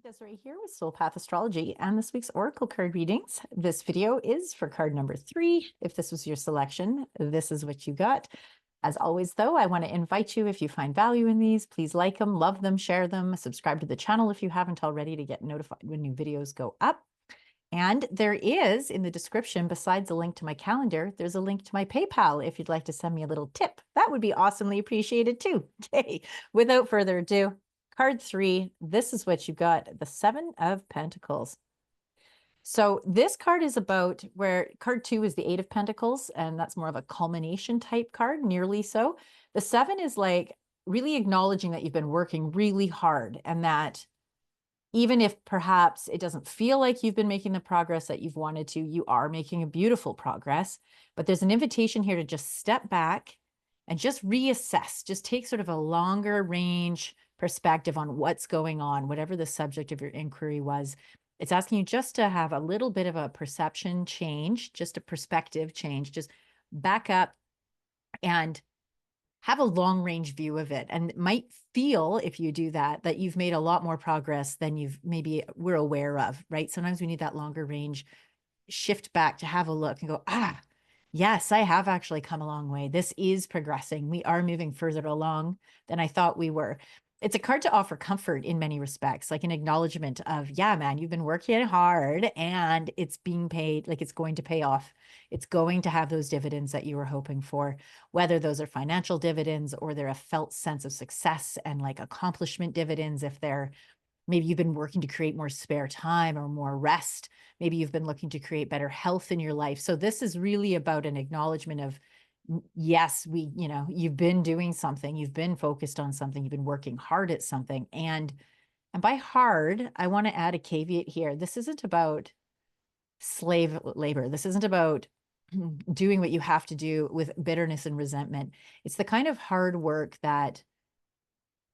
Desiree here with Soul Path Astrology and this week's Oracle card readings. This video is for card number 3. If this was your selection, this is what you got. As always, though, I want to invite you, if you find value in these, please like them, love them, share them, subscribe to the channel if you haven't already to get notified when new videos go up. And there is in the description, besides a link to my calendar, there's a link to my PayPal if you'd like to send me a little tip. That would be awesomely appreciated too. Okay, without further ado, card 3, this is what you got, the 7 of Pentacles. So this card is about where card 2 is the 8 of Pentacles, and that's more of a culmination type card, nearly so. The 7 is like really acknowledging that you've been working really hard and that even if perhaps it doesn't feel like you've been making the progress that you've wanted to, you are making a beautiful progress. But there's an invitation here to just step back and just reassess, just take sort of a longer range perspective on what's going on, whatever the subject of your inquiry was. It's asking you just to have a little bit of a perception change, just a perspective change, just back up and have a long range view of it. And it might feel, if you do that, that you've made a lot more progress than you've maybe we're aware of, right? Sometimes we need that longer range shift back to have a look and go, yes, I have actually come a long way. This is progressing. We are moving further along than I thought we were. It's a card to offer comfort in many respects, like an acknowledgement of, yeah, man, you've been working hard and it's being paid, like it's going to pay off. It's going to have those dividends that you were hoping for, whether those are financial dividends or they're a felt sense of success and like accomplishment dividends. If they're maybe you've been working to create more spare time or more rest. Maybe you've been looking to create better health in your life. So this is really about an acknowledgement of, yes, you've been doing something, you've been focused on something, you've been working hard at something. And by hard, I want to add a caveat here. This isn't about slave labor. This isn't about doing what you have to do with bitterness and resentment. It's the kind of hard work that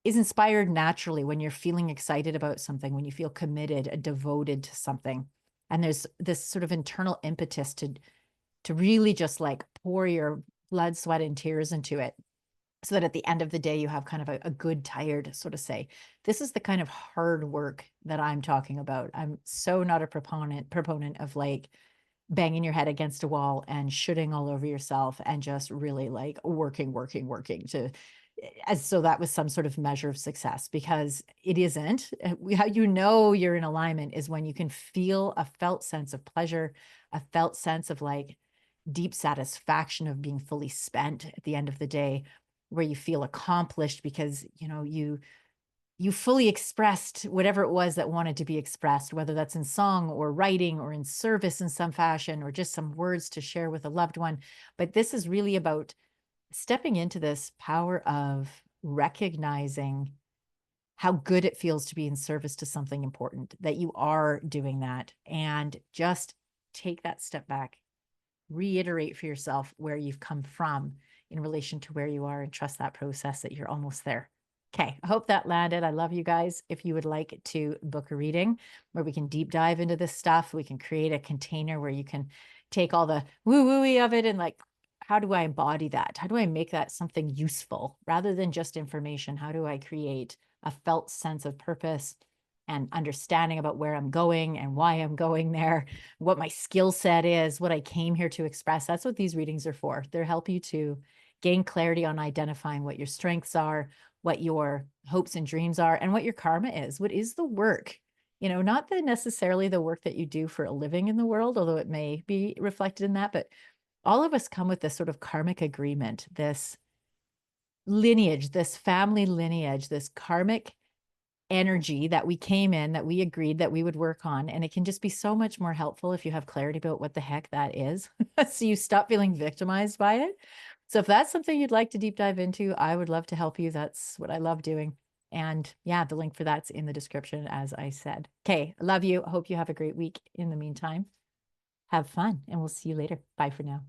is inspired naturally when you're feeling excited about something, when you feel committed, devoted to something. And there's this sort of internal impetus to really just like pour your blood, sweat, and tears into it so that at the end of the day, you have kind of a good, tired sort of say. This is the kind of hard work that I'm talking about. I'm so not a proponent of like banging your head against a wall and shooting all over yourself and just really like working to as so that was some sort of measure of success, because it isn't. How you know you're in alignment is when you can feel a felt sense of pleasure, a felt sense of like deep satisfaction of being fully spent at the end of the day, where you feel accomplished because you fully expressed whatever it was that wanted to be expressed, whether that's in song or writing or in service in some fashion or just some words to share with a loved one. But this is really about stepping into this power of recognizing how good it feels to be in service to something important, that you are doing that, and just take that step back, reiterate for yourself where you've come from in relation to where you are, and trust that process that you're almost there. Okay, I hope that landed. I love you guys. If you would like to book a reading where we can deep dive into this stuff, we can create a container where you can take all the woo-woo-y of it and like, how do I embody that? How do I make that something useful rather than just information? How do I create a felt sense of purpose and understanding about where I'm going and why I'm going there, what my skill set is, what I came here to express? That's what these readings are for. They're help you to gain clarity on identifying what your strengths are, what your hopes and dreams are, and what your karma is. What is the work? Not necessarily the work that you do for a living in the world, although it may be reflected in that, but all of us come with this sort of karmic agreement, this lineage, this family lineage, this karmic energy that we came in, that we agreed that we would work on. And it can just be so much more helpful if you have clarity about what the heck that is. So you stop feeling victimized by it. So if that's something you'd like to deep dive into, I would love to help you. That's what I love doing. And yeah, the link for that's in the description, as I said. Okay, love you. Hope you have a great week. In the meantime, have fun, and we'll see you later. Bye for now.